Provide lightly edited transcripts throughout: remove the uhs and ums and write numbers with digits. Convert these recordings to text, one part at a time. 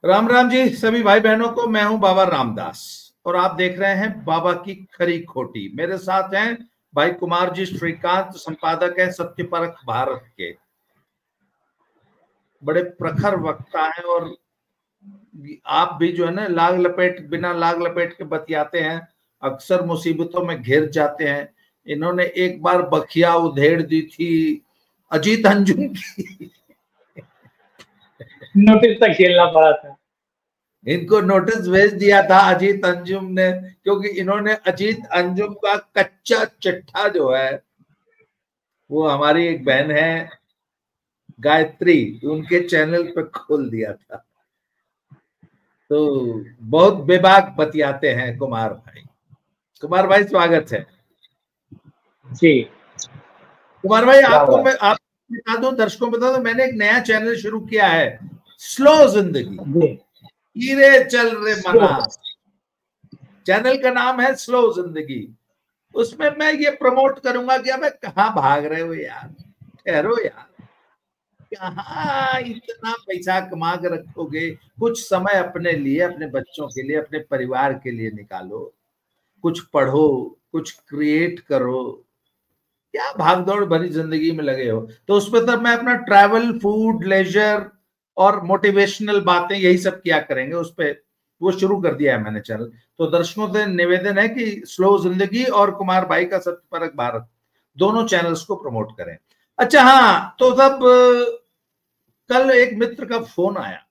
राम राम जी सभी भाई बहनों को। मैं हूं बाबा रामदास और आप देख रहे हैं बाबा की खरी खोटी। मेरे साथ हैं भाई कुमार जी श्रीकांत, संपादक हैं सत्य परख भारत के, बड़े प्रखर वक्ता हैं। और आप भी जो है ना बिना लाग लपेट के बतियाते हैं, अक्सर मुसीबतों में घिर जाते हैं। इन्होंने एक बार बखिया उधेड़ दी थी अजीत अंजुम की। नोटिस तक खेलना पड़ा था। इनको नोटिस भेज दिया था अजीत अंजुम ने, क्योंकि इन्होंने अजीत अंजुम का कच्चा चिट्ठा जो है, वो हमारी एक बहन है गायत्री, उनके चैनल पे खोल दिया था। तो बहुत बेबाक बतियाते हैं कुमार भाई। कुमार भाई स्वागत है जी। कुमार भाई। आपको मैं आप बता दूं, दर्शकों को बता दूं, मैंने एक नया चैनल शुरू किया है, स्लो जिंदगी धीरे चल रे मना। चैनल का नाम है स्लो जिंदगी। उसमें मैं ये प्रमोट करूंगा कि अबे कहाँ भाग रहे हो यार, ठहरो यार, कहाँ इतना पैसा कमा के रखोगे। कुछ समय अपने लिए, अपने बच्चों के लिए, अपने परिवार के लिए निकालो, कुछ पढ़ो, कुछ क्रिएट करो। क्या भागदौड़ भरी जिंदगी में लगे हो। तो उसमें तब मैं अपना ट्रैवल, फूड, लेजर और मोटिवेशनल बातें यही सब किया करेंगे उस पर। वो शुरू कर दिया है मैंने चैनल। तो दर्शकों से निवेदन है कि स्लो जिंदगी और कुमार भाई का सत्य परख भारत, दोनों चैनल्स को प्रमोट करें। अच्छा हाँ, तो तब कल एक मित्र का फोन आया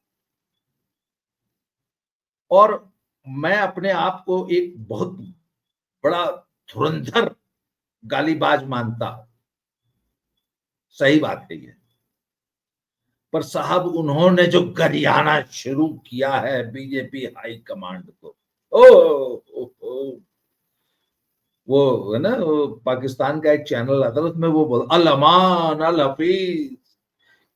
और मैं अपने आप को एक बहुत बड़ा धुरंधर गालीबाज मानता, सही बात है ये, पर साहब उन्होंने जो गरियाना शुरू किया है बीजेपी हाई कमांड को, ओ, वो है ना, वो पाकिस्तान का एक चैनल आता है, उसमें वो बोल अल अमान अल हफीज,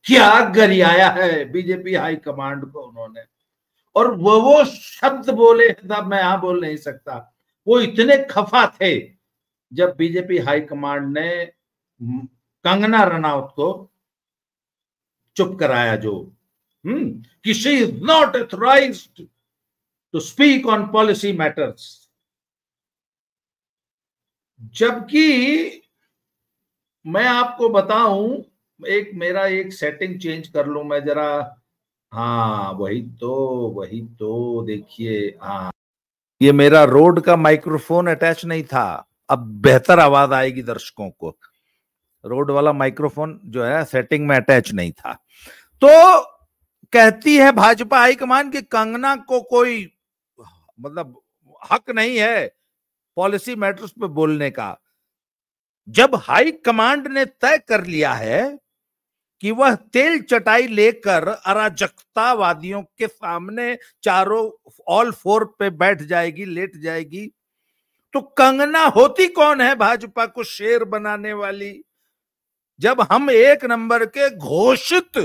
क्या गरियाया है बीजेपी हाई कमांड को उन्होंने। और वो शब्द बोले तब मैं यहां बोल नहीं सकता। वो इतने खफा थे जब बीजेपी हाई कमांड ने कंगना रनौत को चुप कराया, जो कि she is not authorised to speak on policy matters. जबकि मैं आपको बताऊं, एक मेरा एक सेटिंग चेंज कर लूं मैं जरा। हाँ वही तो देखिए, हाँ ये मेरा रोड का माइक्रोफोन अटैच नहीं था। अब बेहतर आवाज आएगी दर्शकों को। रोड वाला माइक्रोफोन जो है सेटिंग में अटैच नहीं था। तो कहती है भाजपा हाईकमान कि कंगना को कोई मतलब हक नहीं है पॉलिसी मैटर्स पे बोलने का। जब हाई कमांड ने तय कर लिया है कि वह तेल चटाई लेकर अराजकतावादियों के सामने चारों ऑल फोर पे बैठ जाएगी, लेट जाएगी, तो कंगना होती कौन है भाजपा को शेर बनाने वाली। जब हम एक नंबर के घोषित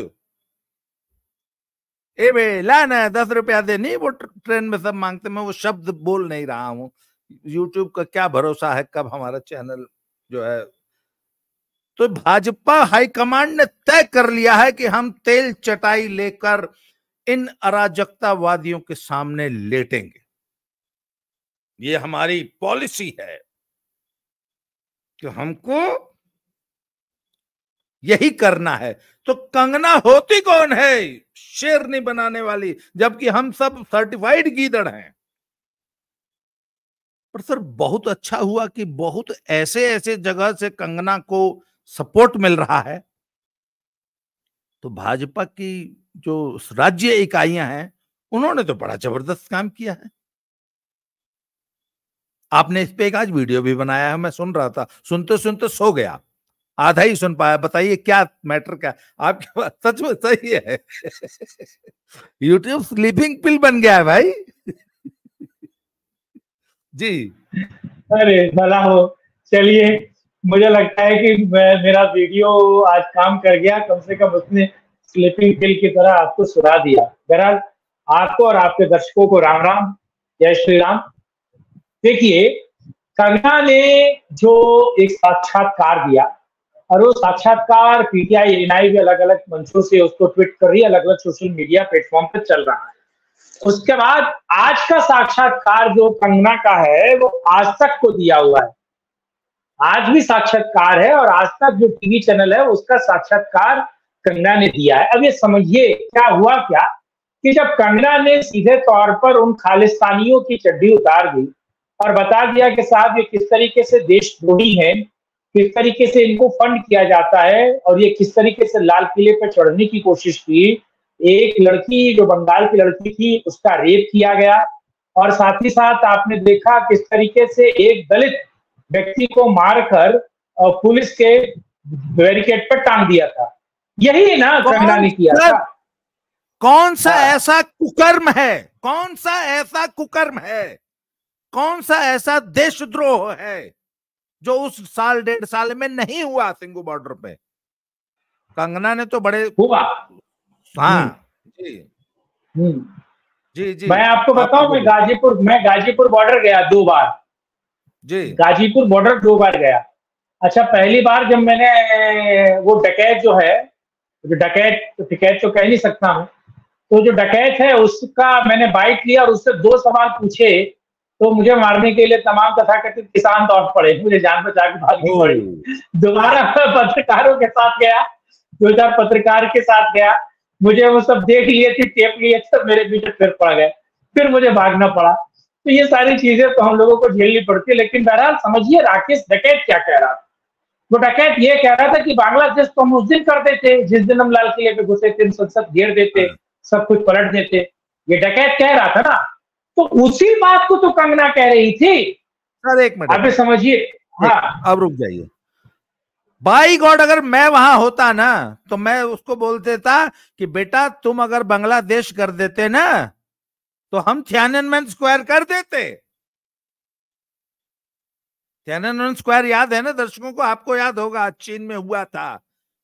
ए बेला ना 10 रुपया दे, नहीं वो ट्रेन में सब मांगते, मैं वो शब्द बोल नहीं रहा हूं। यूट्यूब का क्या भरोसा है कब हमारा चैनल जो है। तो भाजपा हाईकमांड ने तय कर लिया है कि हम तेल चटाई लेकर इन अराजकतावादियों के सामने लेटेंगे। ये हमारी पॉलिसी है कि हमको यही करना है। तो कंगना होती कौन है शेरनी बनाने वाली, जबकि हम सब सर्टिफाइड गीदड़ हैं। पर सर बहुत अच्छा हुआ कि बहुत ऐसे ऐसे जगह से कंगना को सपोर्ट मिल रहा है। तो भाजपा की जो राज्य इकाइयां हैं उन्होंने तो बड़ा जबरदस्त काम किया है। आपने इस पे एक आज वीडियो भी बनाया है, मैं सुन रहा था, सुनते सुनते सो गया, आधा ही सुन पाया। बताइए क्या मैटर, क्या आपकी बात सच में सही है। यूट्यूब स्लीपिंग पिल बन गया है भाई। जी अरे भला हो। चलिए, मुझे लगता है कि मेरा वीडियो आज काम कर गया, कम से कम उसने स्लीपिंग पिल की तरह आपको सुला दिया। बहरहाल आपको और आपके दर्शकों को राम राम, जय श्री राम। देखिए, कंगना ने जो एक साक्षात्कार दिया, और वो साक्षात्कार पीटीआई एएनआई भी अलग अलग मंचों से उसको ट्वीट कर रही है, अलग अलग सोशल मीडिया प्लेटफॉर्म पर चल रहा है। उसके बाद आज का साक्षात्कार जो कंगना का है वो आज तक को दिया हुआ है, आज भी साक्षात्कार है और आज तक जो टीवी चैनल है उसका साक्षात्कार कंगना ने दिया है। अब ये समझिए क्या हुआ क्या कि जब कंगना ने सीधे तौर पर उन खालिस्तानियों की चड्डी उतार दी और बता दिया कि साहब ये किस तरीके से देशद्रोही हैं, किस तरीके से इनको फंड किया जाता है और ये किस तरीके से लाल किले पर चढ़ने की कोशिश की, एक लड़की जो बंगाल की लड़की थी उसका रेप किया गया और साथ ही साथ आपने देखा किस तरीके से एक दलित व्यक्ति को मारकर पुलिस के बैरिकेड पर टांग दिया था। यही ना कंगना ने किया था। कौन सा ऐसा कुकर्म है, कौन सा ऐसा कुकर्म है, कौन सा ऐसा देशद्रोह है जो उस साल 1.5 साल में नहीं हुआ सिंघू बॉर्डर पे? कंगना ने तो बड़े हुआ। हाँ जी जी। मैं आपको बताऊं, मैं गाजीपुर बॉर्डर गया 2 बार जी। गाजीपुर बॉर्डर 2 बार गया। अच्छा, पहली बार जब मैंने वो डकैत जो है, जो डकैत तो कह नहीं सकता हूँ, तो जो डकैत है उसका मैंने बाइट लिया और उससे 2 सवाल पूछे तो मुझे मारने के लिए तमाम तथाकथित किसान दौड़ पड़े, मुझे जान बचा के भागनी पड़ी। दोबारा पत्रकारों के साथ गया, 2-4 पत्रकार के साथ गया, मुझे वो सब देख लिए थे, टेप लिए थे, मेरे पीछे फिर पड़ गए, फिर मुझे भागना पड़ा। तो ये सारी चीजें तो हम लोगों को झेलनी पड़ती है। लेकिन बहरहाल समझिए राकेश डकैत क्या कह रहा था। वो डकैत ये कह रहा था कि बांग्लादेश तो हम उस दिन करते थे जिस दिन हम लाल किले पे घुसे थे, संसद घेर देते, सब कुछ पलट देते, ये डकैत कह रहा था ना। तो उसी बात को तो कंगना कह रही थी। सर एक मिनट आप समझिए। हाँ, अब रुक जाइए। बाई गॉड, अगर मैं वहां होता ना तो मैं उसको बोल देता कि बेटा तुम अगर बांग्लादेश कर देते ना तो हम थियाननमेन स्क्वायर कर देते। थियाननमेन स्क्वायर याद है ना दर्शकों को, आपको याद होगा, चीन में हुआ था।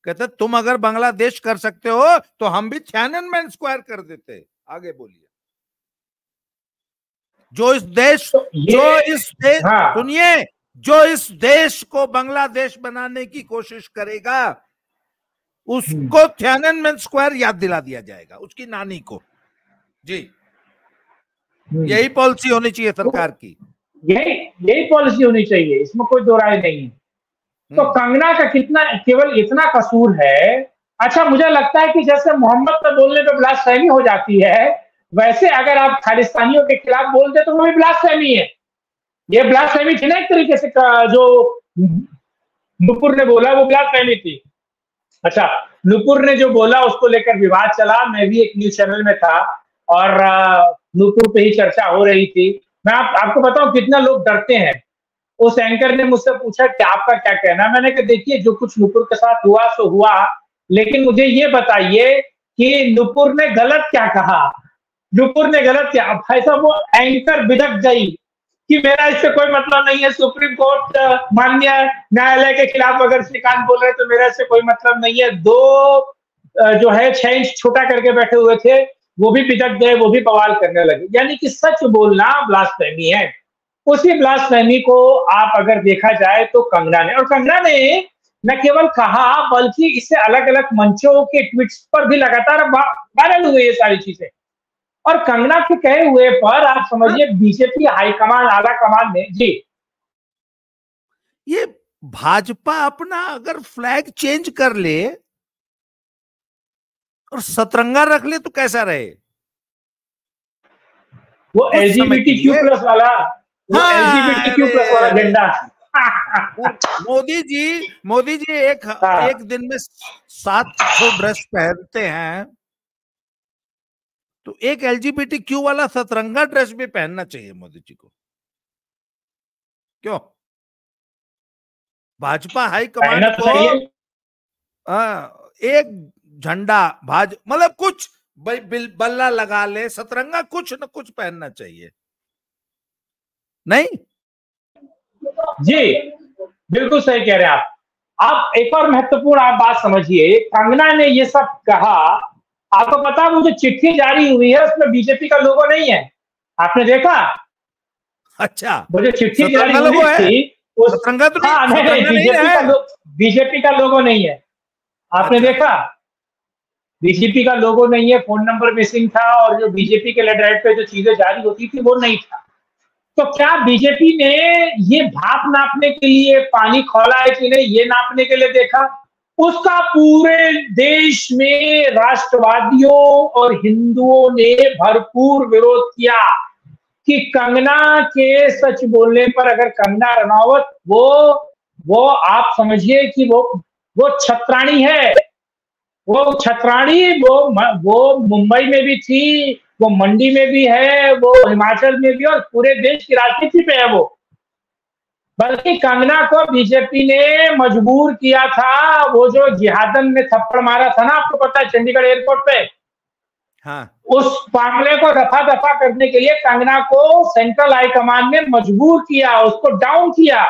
कहते तुम अगर बांग्लादेश कर सकते हो तो हम भी थियाननमेन स्क्वायर कर देते। आगे बोलिए। जो इस देश हाँ। सुनिए, जो इस देश को बांग्लादेश बनाने की कोशिश करेगा उसको थियाननमेन स्क्वायर याद दिला दिया जाएगा, उसकी नानी को। जी, यही पॉलिसी होनी चाहिए सरकार की, यही पॉलिसी होनी चाहिए, इसमें कोई दो राय नहीं है। तो कंगना का कितना केवल इतना कसूर है। अच्छा, मुझे लगता है कि जैसे मोहम्मद पे बोलने पे ब्लास्फेमी हो जाती है, वैसे अगर आप खालिस्तानियों के खिलाफ बोलते तो वो भी ब्लास्फेमी है। ये ब्लास्फेमी थी ना एक तरीके से, जो नुपुर ने बोला वो ब्लास्फेमी थी। अच्छा, नुपुर ने जो बोला उसको लेकर विवाद चला, मैं भी एक न्यूज चैनल में था और नुपुर पे ही चर्चा हो रही थी। मैं आपको बताऊं कितना लोग डरते हैं। उस एंकर ने मुझसे पूछा कि आपका क्या कहना है। मैंने कहा देखिए, जो कुछ नुपुर के साथ हुआ सो हुआ, लेकिन मुझे ये बताइए कि नुपुर ने गलत क्या कहा। नुपुर ने गलत क्या, भाई साहब वो एंकर बिदक गई कि मेरा इससे कोई मतलब नहीं है, सुप्रीम कोर्ट माननीय न्यायालय के खिलाफ अगर श्रीकांत बोल रहे तो मेरा इससे कोई मतलब नहीं है। 2 जो है 6 इंच छोटा करके बैठे हुए थे, वो भी बिदक गए, वो भी बवाल करने लगे। यानी कि सच बोलना ब्लास्फेमी है। उसी ब्लास्फेमी को आप अगर देखा जाए तो कंगना ने न केवल कहा बल्कि इससे अलग अलग मंचों के ट्वीट्स पर भी लगातार वायरल हुए ये सारी चीजें। और कंगना के कहे हुए पर आप समझिए बीजेपी हाईकमान, आला कमान ने जी, ये भाजपा अपना अगर फ्लैग चेंज कर ले और सतरंगा रख ले तो कैसा रहे? वो LGBTQ प्लस वाला, LGBTQ प्लस वाला झंडा। मोदी जी एक दिन में 700 ड्रेस पहनते हैं, तो एक LGBTQ वाला सतरंगा ड्रेस भी पहनना चाहिए मोदी जी को। क्यों? भाजपा हाईकमांड को एक झंडा मतलब कुछ बल्ला लगा ले, सतरंगा कुछ न कुछ पहनना चाहिए, नहीं? जी बिल्कुल सही कह रहे हैं आप एक और महत्वपूर्ण आप बात समझिए। कंगना ने ये सब कहा, आपको पता वो जो चिट्ठी जारी हुई है उसमें बीजेपी का लोगो नहीं है, आपने देखा? अच्छा, वो जो चिट्ठी जारी हुई थी बीजेपी का लोगो नहीं है, आपने देखा? बीजेपी का लोगो नहीं है, फोन नंबर मिसिंग था, और जो बीजेपी के लेटरहेड पे जो चीजें जारी होती थी वो नहीं था। तो क्या बीजेपी ने ये भाप नापने के लिए पानी खोला है कि नहीं, ये नापने के लिए देखा? उसका पूरे देश में राष्ट्रवादियों और हिंदुओं ने भरपूर विरोध किया कि कंगना के सच बोलने पर, अगर कंगना रनावत वो आप समझिए कि वो छत्राणी है, वो छत्राणी, वो मुंबई में भी थी, वो मंडी में भी है, वो हिमाचल में भी, और पूरे देश की राजनीति पे है वो। बल्कि कंगना को बीजेपी ने मजबूर किया था, वो जो जिहादन में थप्पड़ मारा था ना, आपको पता है, चंडीगढ़ एयरपोर्ट पे। हाँ। उस मामले को दफा दफा करने के लिए कंगना को सेंट्रल हाईकमान ने मजबूर किया, उसको डाउन किया।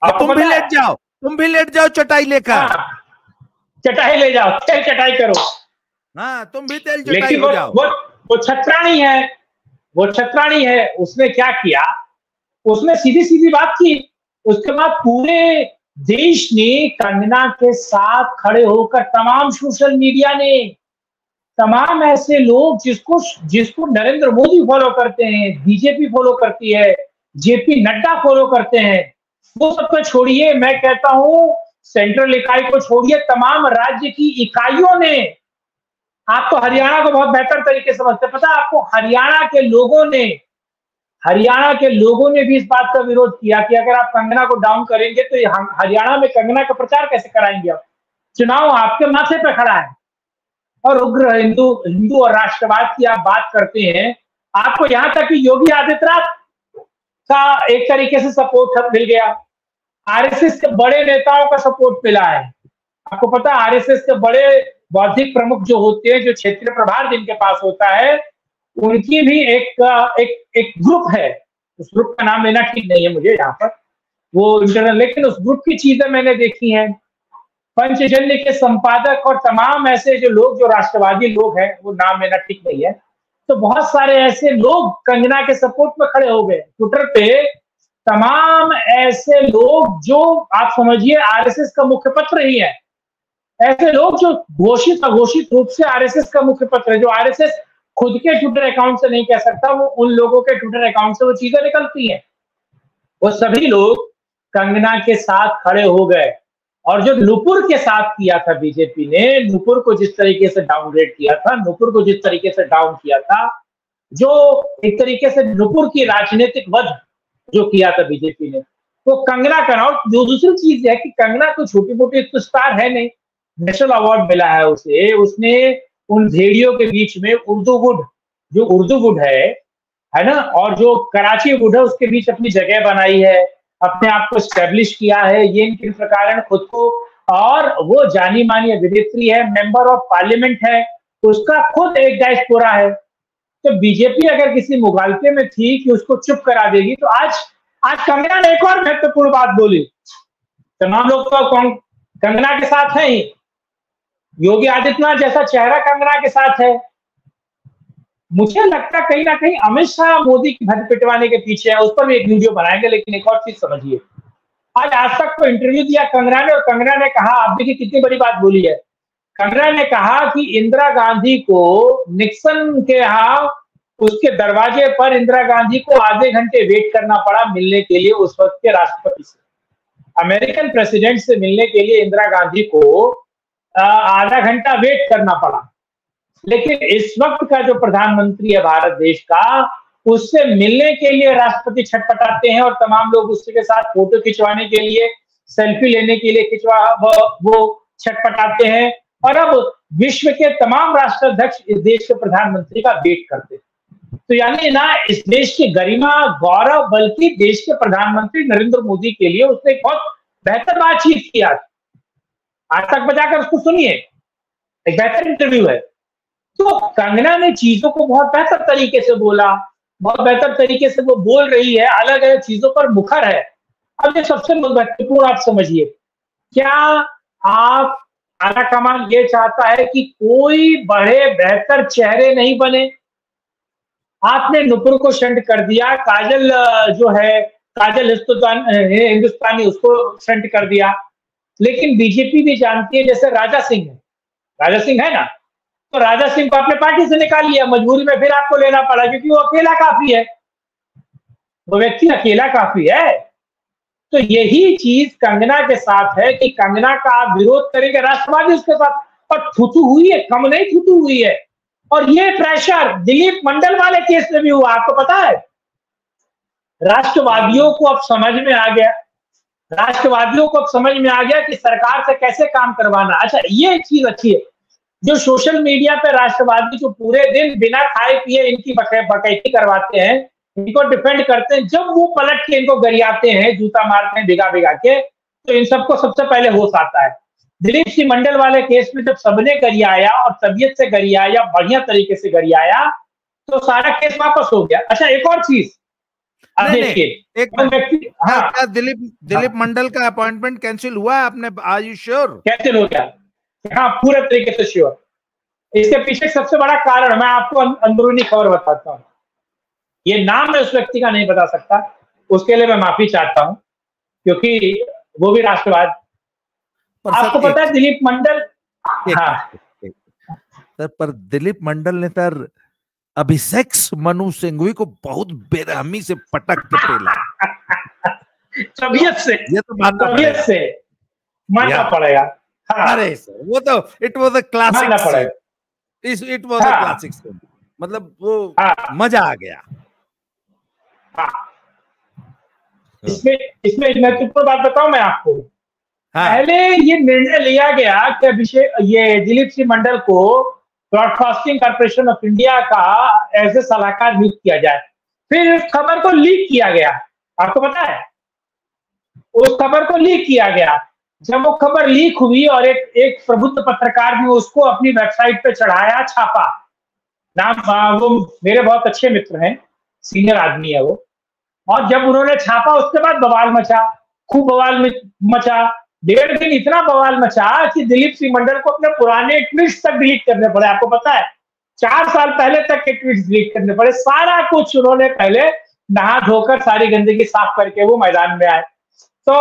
तुम भी लेट जाओ, तुम भी लेट जाओ चटाई लेकर। हाँ, चटाई ले जाओ, तेल चटाई करो। हाँ, तुम भी तेल चटाई हो जाओ। वो छत्राणी है, वो छत्राणी है। उसने क्या किया, उसने सीधी सीधी बात की। उसके बाद पूरे देश ने कंगना के साथ खड़े होकर, तमाम सोशल मीडिया ने, तमाम ऐसे लोग जिसको नरेंद्र मोदी फॉलो करते हैं, बीजेपी फॉलो करती है, जेपी नड्डा फॉलो करते हैं, वो सब तो छोड़िए, मैं कहता हूं सेंट्रल इकाई को छोड़िए, तमाम राज्य की इकाइयों ने, आप तो हरियाणा को बहुत बेहतर तरीके से समझते, पता आपको, हरियाणा के लोगों ने भी इस बात का विरोध किया कि अगर आप कंगना को डाउन करेंगे तो हरियाणा में कंगना का प्रचार कैसे कराएंगे आप? चुनाव आपके माथे पे खड़ा है। और उग्र हिंदू और राष्ट्रवाद की आप बात करते हैं, आपको यहां तक कि योगी आदित्यनाथ का एक तरीके से सपोर्ट मिल गया, आरएसएस के बड़े नेताओं का सपोर्ट मिला है। आपको पता है, आरएसएस के बड़े बौद्धिक प्रमुख जो होते हैं, जो क्षेत्रीय प्रभार जिनके पास होता है, उनकी भी एक ग्रुप है। उस ग्रुप का नाम लेना ठीक नहीं है मुझे यहाँ पर, वो इंटरनल, लेकिन उस ग्रुप की चीजें मैंने देखी हैं। पंचजन्य के संपादक और तमाम ऐसे जो लोग, जो राष्ट्रवादी लोग हैं, वो नाम लेना ठीक नहीं है, तो बहुत सारे ऐसे लोग कंगना के सपोर्ट में खड़े हो गए। ट्विटर पे तमाम ऐसे लोग जो आप समझिए आरएसएस का मुखपत्र ही है, ऐसे लोग जो घोषित अघोषित रूप से आरएसएस का मुखपत्र है, जो आरएसएस खुद के ट्विटर अकाउंट से नहीं कह सकता, वो उन लोगों के ट्विटर अकाउंट से वो चीजें निकलती हैं। वो सभी लोग कंगना के साथ खड़े हो गए। और जो नुपुर के साथ किया था बीजेपी ने, नुपुर को जिस तरीके से डाउनग्रेड किया था, नुपुर को जिस तरीके से डाउन किया था, जो एक तरीके से नुपुर की राजनीतिक वध जो किया था बीजेपी ने, तो कंगना रनावत, जो दूसरी चीज है कि कंगना को छोटी मोटी तो स्टार है नहीं, नेशनल अवार्ड मिला है उसे, उसने उन भेड़ियों के बीच में उर्दू वुड है ना, और जो कराची वुड है, उसके बीच अपनी जगह बनाई है, अपने आप को स्टैब्लिश किया है, ये इन प्रकार खुद को, और वो जानी मानी अभिनेत्री है, मेंबर ऑफ पार्लियामेंट है, तो उसका खुद एक डायस्पोरा है। तो बीजेपी अगर किसी मुगालते में थी कि उसको चुप करा देगी, तो आज कंगना ने एक और महत्वपूर्ण बात बोली। तमाम लोग तो कंगना के साथ हैं ही, योगी आदित्यनाथ जैसा चेहरा कंगना के साथ है। मुझे लगता कहीं ना कहीं अमित शाह मोदी की भद पिटवाने के पीछे है, उस पर भी एक वीडियो बनाएंगे। लेकिन एक और चीज समझिए, आज तक को इंटरव्यू दिया कंगना ने, और कंगना ने कहा, आप देखिए कितनी बड़ी बात बोली है, कंगना ने कहा कि इंदिरा गांधी को निक्सन के यहाँ उसके दरवाजे पर इंदिरा गांधी को आधे घंटे वेट करना पड़ा मिलने के लिए, उस वक्त के राष्ट्रपति से, अमेरिकन प्रेसिडेंट से मिलने के लिए इंदिरा गांधी को आधा घंटा वेट करना पड़ा। लेकिन इस वक्त का जो प्रधानमंत्री है भारत देश का, उससे मिलने के लिए राष्ट्रपति छटपटाते हैं, और तमाम लोग उसके साथ फोटो खिंचवाने के लिए, सेल्फी लेने के लिए वो छटपटाते हैं, और अब विश्व के तमाम राष्ट्राध्यक्ष इस देश के प्रधानमंत्री का वेट करते हैं। तो यानी ना इस देश की गरिमा गौरव, बल्कि देश के प्रधानमंत्री नरेंद्र मोदी के लिए उसने एक बहुत बेहतर बातचीत किया। आज तक बजाकर उसको सुनिए, एक बेहतर इंटरव्यू है। तो कंगना ने चीजों को बहुत बेहतर तरीके से बोला, बहुत बेहतर तरीके से वो बोल रही है, अलग अलग चीजों पर मुखर है। अब ये सबसे महत्वपूर्ण आप समझिए, क्या आप आला कमान ये चाहता है कि कोई बड़े बेहतर चेहरे नहीं बने? आपने नुपुर को शंट कर दिया, काजल जो है, काजल हिंदुस्तानी, उसको शंट कर दिया। लेकिन बीजेपी भी जानती है, जैसे राजा सिंह है, राजा सिंह है ना, तो राजा सिंह को अपने पार्टी से निकाल लिया, मजबूरी में फिर आपको लेना पड़ा, क्योंकि वो अकेला काफी है, वो व्यक्ति अकेला काफी है। तो यही चीज कंगना के साथ है कि कंगना का आप विरोध करेंगे, राष्ट्रवादी उसके साथ, और थुथु हुई है, कम नहीं थुथु हुई है। और ये प्रेशर दिलीप मंडल वाले केस में भी हुआ, आपको पता है। राष्ट्रवादियों को अब समझ में आ गया, राष्ट्रवादियों को अब समझ में आ गया कि सरकार से कैसे काम करवाना। अच्छा, ये चीज अच्छी है, जो सोशल मीडिया पे राष्ट्रवादी जो पूरे दिन बिना खाए पिए इनकी बकैती करवाते हैं, इनको डिफेंड करते हैं, जब वो पलट के इनको गरियाते हैं, जूता मारते हैं भिगा भिगा के, तो इन सबको सबसे पहले होश आता है। दिलीप सिंह मंडल वाले केस में जब सबने गरियाया और तबीयत से गरियाया, बढ़िया तरीके से गरियाया, तो सारा केस वापस हो गया। अच्छा, एक और चीज, क्या दिलीप मंडल का अपॉइंटमेंट कैंसिल हुआ है आपने, आर यू श्योर? कैंसिल हो गया, हाँ पूरे तरीके से श्योर। इसके पीछे सबसे बड़ा कारण मैं आपको अंदरूनी खबर बताता हूँ, ये नाम मैं उस व्यक्ति का नहीं बता सकता, उसके लिए मैं माफी चाहता हूँ, क्योंकि वो भी राष्ट्रवाद। आपको पता है दिलीप मंडल, हाँ सर, पर दिलीप मंडल ने सर अभिषेक मनु सिंघवी को बहुत बेरहमी से पटक के पेला तबीयत से, ये तो मानना पड़ेगा। हाँ। अरे सर, वो तो it was a classic, it was a classic, मतलब वो मजा आ गया। इसमें महत्वपूर्ण बात बताऊं मैं आपको, पहले ये निर्णय लिया गया कि ये दिलीप सिंह मंडल को ब्रॉडकास्टिंग कॉर्पोरेशन ऑफ इंडिया का एज ए सलाहकार नियुक्त किया जाए। फिर इस खबर को लीक किया गया, आपको पता है, उस खबर को लीक किया गया। जब वो खबर लीक हुई और एक प्रबुद्ध पत्रकार ने उसको अपनी वेबसाइट पे चढ़ाया, छापा, नाम वो मेरे बहुत अच्छे मित्र हैं, सीनियर आदमी है वो, और जब उन्होंने छापा उसके बाद बवाल मचा, खूब बवाल मचा। 1.5 दिन इतना बवाल मचा कि दिलीप सिंह मंडल को अपने पुराने ट्वीट्स तक डिलीट करने पड़े। आपको पता है 4 साल पहले तक के ट्वीट्स डिलीट करने पड़े, सारा कुछ उन्होंने पहले नहा धोकर सारी गंदगी साफ करके वो मैदान में आए। तो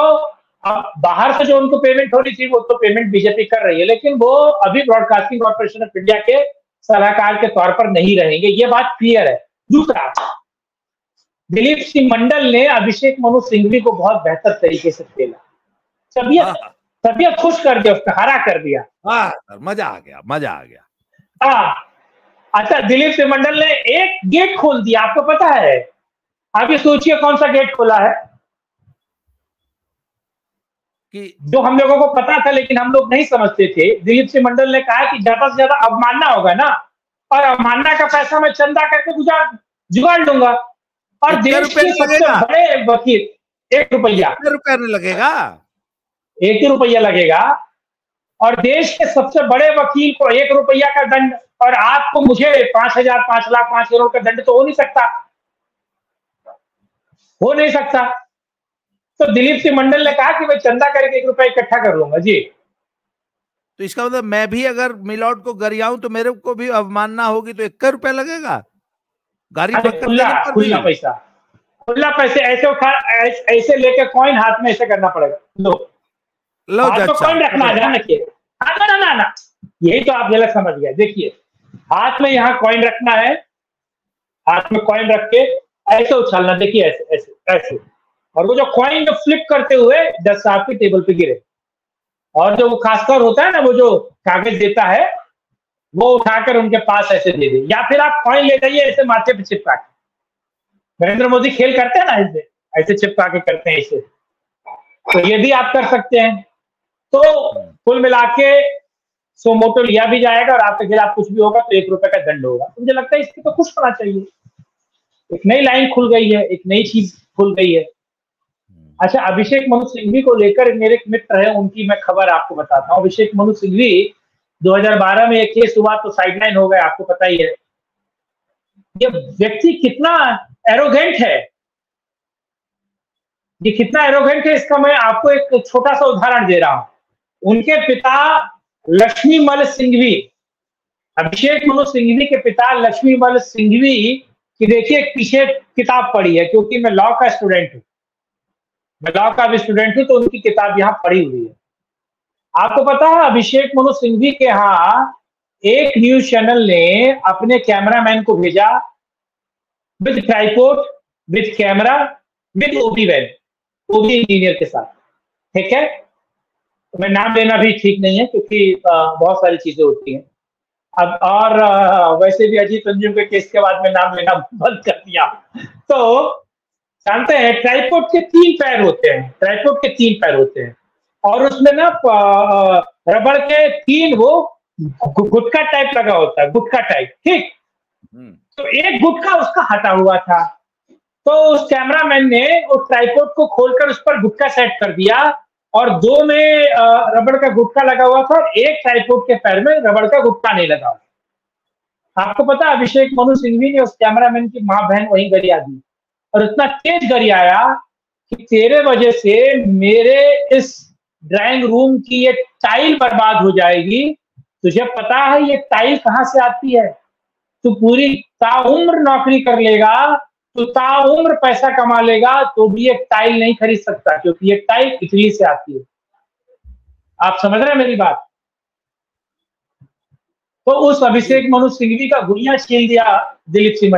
अब बाहर से जो उनको पेमेंट होनी थी वो तो पेमेंट बीजेपी कर रही है, लेकिन वो अभी ब्रॉडकास्टिंग कॉर्पोरेशन ऑफ इंडिया के सलाहकार के तौर पर नहीं रहेंगे, ये बात क्लियर है। दूसरा, दिलीप सिंह मंडल ने अभिषेक मनु सिंघवी को बहुत बेहतर तरीके से खेला, तबीयत खुश कर दिया, उसने हरा कर दिया। मजा आ गया। अच्छा, दिलीप सिंह मंडल ने एक गेट खोल दिया, आपको पता है? आप ये सोचिए कौन सा गेट खोला है कि जो हम लोगों को पता था लेकिन हम लोग नहीं समझते थे। दिलीप सिंह मंडल ने कहा कि ज्यादा से ज्यादा अवमानना होगा ना, और अवमानना का पैसा मैं चंदा करके जुगाड़ लूंगा, और देश के सबसे बड़े वकील, 1 रुपया लगेगा, 1 ही रुपया लगेगा, और देश के सबसे बड़े वकील को 1 रुपया का दंड, और आपको मुझे 5,000, 5 लाख, 5 करोड़ का दंड तो हो नहीं सकता। तो दिलीप सिंह मंडल ने कहा कि मैं चंदा करके 1 रुपया इकट्ठा कर लूंगा जी। तो इसका मतलब मैं भी अगर मिलॉर्ड को गरियाऊं तो मेरे को भी अवमानना होगी, तो 1 रुपया लगेगा गाड़ी खुला पैसे ऐसे उठा, ऐसे लेके कॉइन हाथ में ऐसे करना पड़ेगा। लो हाथ में कॉइन रखना है, ध्यान रखिए। ना, यही तो आप गलत समझ गए। देखिए, हाथ में यहाँ कॉइन रखना है, हाथ में कॉइन रख के ऐसे उछालना, देखिए ऐसे ऐसे ऐसे, और वो जो कॉइन जो फ्लिप करते हुए जज साहब की टेबल पे गिरे, और जो वो खासकर होता है ना, वो जो कागज देता है वो उठाकर उनके पास ऐसे दे दे, या फिर आप कॉइन ले जाइए ऐसे माथे पे चिपका के। नरेंद्र मोदी खेल करते हैं ना, ऐसे चिपका के करते हैं ऐसे, तो ये भी आप कर सकते हैं। तो कुल मिला के सो मोटो लिया भी जाएगा, और आपके खिलाफ कुछ भी होगा तो 1 रुपए का दंड होगा। तो मुझे लगता है इसको तो खुश होना चाहिए, एक नई लाइन खुल गई है, एक नई चीज खुल गई है। अच्छा, अभिषेक मनु सिंघवी को लेकर मेरे एक मित्र है, उनकी मैं खबर आपको बताता हूँ। अभिषेक मनु सिंघवी 2012 में एक केस हुआ तो साइडलाइन हो गए, आपको पता ही है। ये व्यक्ति कितना एरोगेंट है, ये कितना एरोगेंट है, इसका मैं आपको एक छोटा सा उदाहरण दे रहा हूं। उनके पिता लक्ष्मीमल सिंघवी, अभिषेक मनु सिंघवी के पिता लक्ष्मीमल सिंघवी की देखिए पीछे किताब पढ़ी है, क्योंकि मैं लॉ का स्टूडेंट हूं, मैं लॉ का भी स्टूडेंट हूं, तो उनकी किताब यहाँ पढ़ी हुई है। आपको पता है अभिषेक मनु सिंघवी के यहाँ एक न्यूज चैनल ने अपने कैमरामैन को भेजा with tripod, with camera, with OB van, OB engineer के साथ, ठीक है। मैं नाम लेना भी ठीक नहीं है क्योंकि बहुत सारी चीजें होती हैं अब, और वैसे भी अजीत अंजुम के केस के बाद में नाम लेना बंद कर दिया। तो जानते हैं ट्राइपॉड के 3 पैर होते हैं, ट्राइपॉड के 3 पैर होते हैं और उसमें ना रबड़ के 3 वो गुटका टाइप लगा होता है, गुटका टाइप, ठीक। तो एक गुटका उसका हटा हुआ था, तो उस कैमरामैन ने उस ट्राइपॉड को खोलकर उस पर गुटका सेट कर दिया और 2 में रबड़ का गुटका लगा हुआ था और एक ट्राइपॉड के पैर में रबड़ का गुटका नहीं लगा हुआ। आपको पता अभिषेक मनु सिंघवी ने उस कैमरामैन की मां बहन वहीं गरिया दी और इतना तेज गरियाया कि तेरे वजह से मेरे इस ड्राइंग रूम की ये टाइल बर्बाद हो जाएगी। तुझे पता है ये टाइल कहां से आती है? तू पूरी ताउम्र नौकरी कर लेगा, तू ताउम्र पैसा कमा लेगा तो भी ये टाइल नहीं खरीद सकता क्योंकि ये टाइल इटली से आती है। आप समझ रहे हैं मेरी बात? तो उस अभिषेक मनु सिंघवी का गुड़िया छीन दिया दिलीप सिंह।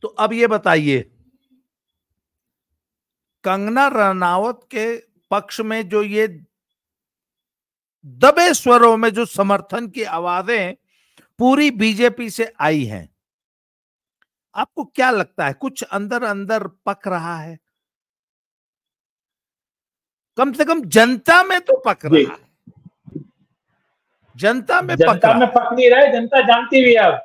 तो अब ये बताइए, कंगना रनावत के पक्ष में जो ये दबे स्वरों में जो समर्थन की आवाजें पूरी बीजेपी से आई हैं, आपको क्या लगता है कुछ अंदर अंदर पक रहा है? कम से कम जनता में तो पक रहा है, जनता में पक नहीं रहा है, जनता जानती भी है। अब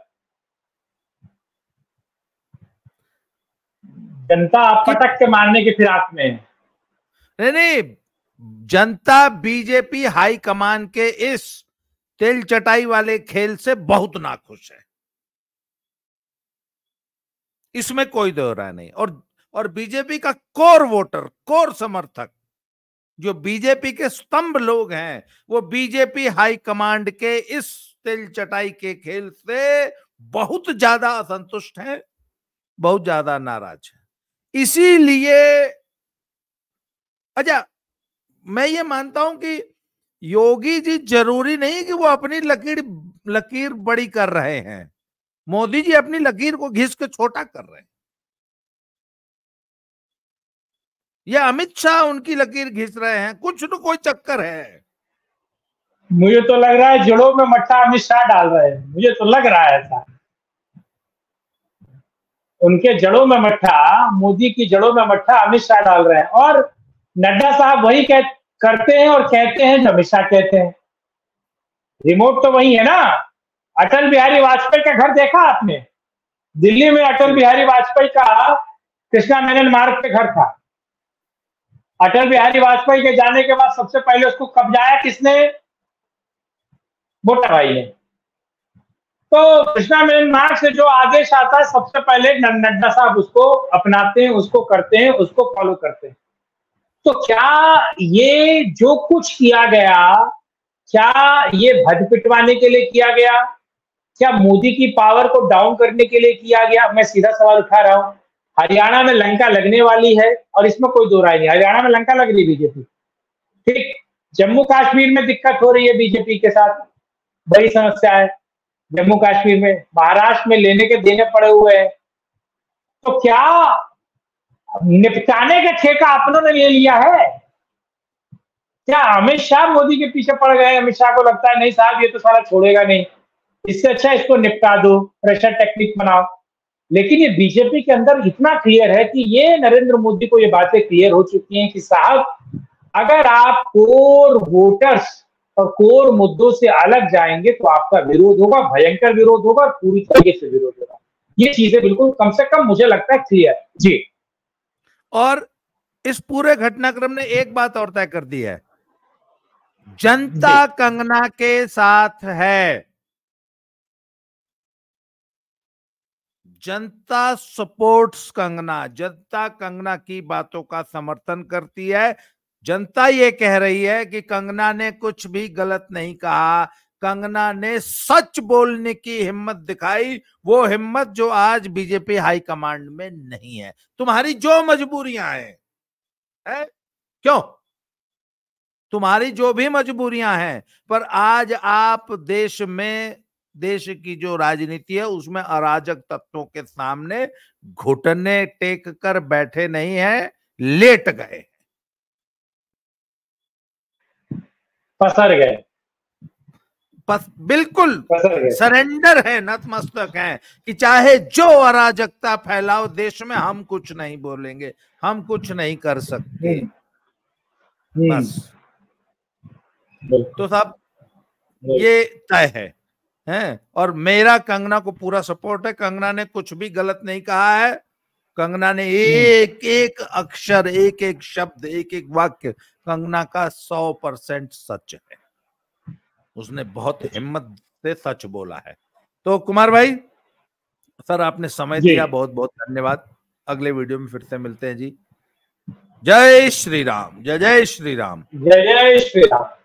जनता आप पटक के मारने की फिराक में है। नहीं, जनता बीजेपी हाईकमान के इस तेल चटाई वाले खेल से बहुत नाखुश है, इसमें कोई दो राय नहीं। और बीजेपी का कोर वोटर, कोर समर्थक, जो बीजेपी के स्तंभ लोग हैं, वो बीजेपी हाईकमांड के इस तेल चटाई के खेल से बहुत ज्यादा असंतुष्ट हैं, बहुत ज्यादा नाराज हैं। इसीलिए अच्छा, मैं ये मानता हूं कि योगी जी जरूरी नहीं कि वो अपनी लकीर बड़ी कर रहे हैं, मोदी जी अपनी लकीर को घिस के छोटा कर रहे हैं, या अमित शाह उनकी लकीर घिस रहे हैं, कुछ न कोई चक्कर है। मुझे तो लग रहा है जड़ों में मट्ठा अमित शाह डाल रहे हैं, मुझे तो लग रहा है ऐसा। उनके जड़ों में मट्ठा, मोदी की जड़ों में मट्ठा अमित शाह डाल रहे हैं और नड्डा साहब वही करते हैं और कहते हैं जो अमित शाह कहते हैं। रिमोट तो वही है ना। अटल बिहारी वाजपेयी का घर देखा आपने? दिल्ली में अटल बिहारी वाजपेयी का कृष्णा मेनन मार्ग पे घर था। अटल बिहारी वाजपेयी के जाने के बाद सबसे पहले उसको कब्जाया किसने? मोटा भाई ने। तो कृष्णा मेनन मार्ग से जो आदेश आता है सबसे पहले नड्डा साहब उसको अपनाते हैं, उसको करते हैं, उसको फॉलो करते हैं। तो क्या ये जो कुछ किया गया, क्या ये भद पिटवाने के लिए किया गया? क्या मोदी की पावर को डाउन करने के लिए किया गया? मैं सीधा सवाल उठा रहा हूं। हरियाणा में लंका लगने वाली है और इसमें कोई दो राय नहीं, हरियाणा में लंका लग रही बीजेपी, ठीक। जम्मू कश्मीर में दिक्कत हो रही है बीजेपी के साथ, बड़ी समस्या है जम्मू कश्मीर में, महाराष्ट्र में लेने के देने पड़े हुए हैं। तो क्या निपटाने का ठेका अपनों ने ले लिया है? क्या अमित शाह मोदी के पीछे पड़ गए? अमित शाह को लगता है नहीं साहब ये तो सारा छोड़ेगा नहीं, इससे अच्छा इसको निपटा दो, प्रेशर टेक्निक बनाओ। लेकिन ये बीजेपी के अंदर इतना क्लियर है कि ये नरेंद्र मोदी को ये बातें क्लियर हो चुकी हैं कि साहब अगर आप कोर वोटर्स और कोर मुद्दों से अलग जाएंगे तो आपका विरोध होगा, भयंकर विरोध होगा, पूरी तरीके से विरोध होगा। ये चीजें बिल्कुल कम से कम मुझे लगता है क्लियर जी। और इस पूरे घटनाक्रम ने एक बात और तय कर दी है, जनता कंगना के साथ है, जनता सपोर्ट्स कंगना, जनता कंगना की बातों का समर्थन करती है। जनता ये कह रही है कि कंगना ने कुछ भी गलत नहीं कहा, कंगना ने सच बोलने की हिम्मत दिखाई, वो हिम्मत जो आज बीजेपी हाईकमांड में नहीं है। तुम्हारी जो मजबूरियां हैं, क्यों, तुम्हारी जो भी मजबूरियां हैं, पर आज आप देश में, देश की जो राजनीति है उसमें अराजक तत्वों के सामने घुटने टेक कर बैठे नहीं है, लेट गए, पसर गए, बिल्कुल सरेंडर है, नतमस्तक है कि चाहे जो अराजकता फैलाओ देश में, हम कुछ नहीं बोलेंगे, हम कुछ नहीं कर सकते, बस। तो साहब ये तय है, और मेरा कंगना को पूरा सपोर्ट है। कंगना ने कुछ भी गलत नहीं कहा है, कंगना ने एक एक अक्षर, एक एक शब्द, एक एक वाक्य कंगना का 100% सच है, उसने बहुत हिम्मत से सच बोला है। तो कुमार भाई सर, आपने समय दिया, बहुत बहुत धन्यवाद। अगले वीडियो में फिर से मिलते हैं जी। जय श्री राम, जय जय श्री राम, जय जय श्री राम।